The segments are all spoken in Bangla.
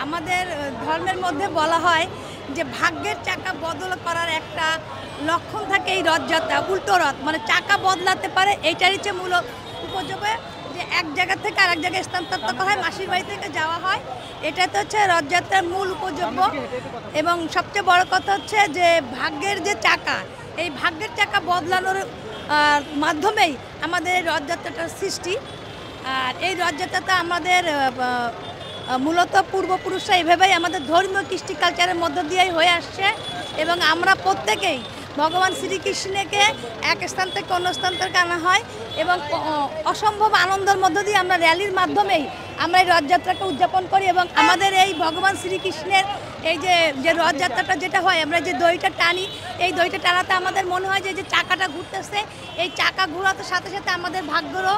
আমাদের ধর্মের মধ্যে বলা হয় যে ভাগ্যের চাকা বদল করার একটা লক্ষণ থাকে এই রথযাত্রা, উল্টো রথ মানে চাকা বদলাতে পারে, এইটারই যে মূল উপযোগ যে এক জায়গা থেকে আরেক জায়গায় স্থানান্তর করা হয়, মাসির বাড়ি থেকে যাওয়া হয়, এটা তো হচ্ছে রথযাত্রার মূল উপযোগ্য। এবং সবচেয়ে বড় কথা হচ্ছে যে ভাগ্যের যে চাকা, এই ভাগ্যের চাকা বদলানোর মাধ্যমেই আমাদের এই রথযাত্রাটার সৃষ্টি। আর এই রথযাত্রাটা আমাদের মূলত পূর্বপুরুষরা এভাবেই আমাদের ধর্মীয় কৃষ্টি কালচারের মধ্য দিয়েই হয়ে আসছে এবং আমরা প্রত্যেকেই ভগবান শ্রীকৃষ্ণকে এক স্থান থেকে অন্য স্থান থেকে আনা হয় এবং অসম্ভব আনন্দের মধ্য দিয়ে আমরা র্যালির মাধ্যমেই আমরা এই রথযাত্রাকে উদযাপন করি। এবং আমাদের এই ভগবান শ্রীকৃষ্ণের এই যে রথযাত্রাটা যেটা হয়, আমরা যে দড়িটা টানি, এই দড়িটা টানাতে আমাদের মনে হয় যে চাকাটা ঘুরতেছে, এই চাকা ঘোরাতে সাথে সাথে আমাদের ভাগ্যেরও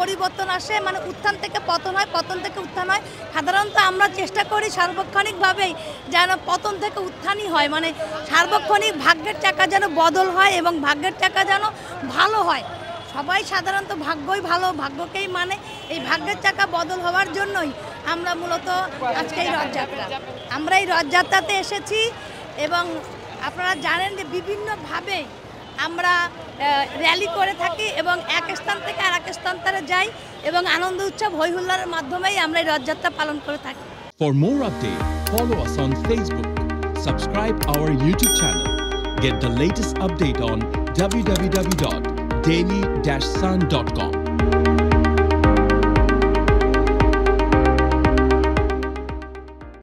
পরিবর্তন আসে, মানে উত্থান থেকে পতন হয়, পতন থেকে উত্থান হয়। সাধারণত আমরা চেষ্টা করি সার্বক্ষণিকভাবেই যেন পতন থেকে উত্থানই হয়, মানে সার্বক্ষণিক ভাগ্যের চাকা যেন বদল হয় এবং ভাগ্যের চাকা যেন ভালো হয়। সবাই সাধারণত ভাগ্যই ভালো, ভাগ্যকেই মানে এই ভাগ্যের চাকা বদল হওয়ার জন্যই আমরা মূলত আজকে এই রথযাত্রা, আমরা এই রথযাত্রাতে এসেছি। এবং আপনারা জানেন যে বিভিন্নভাবে আমরা র্যালি করে থাকি এবং এক স্থান থেকে আর এক স্থানে যাই এবং আনন্দ উৎসব হই হুল্লার মাধ্যমেই আমরা এই রথযাত্রা পালন করে থাকি। For more updates, follow us on Facebook, subscribe our YouTube channel, get the latest update on www.daily-sun.com.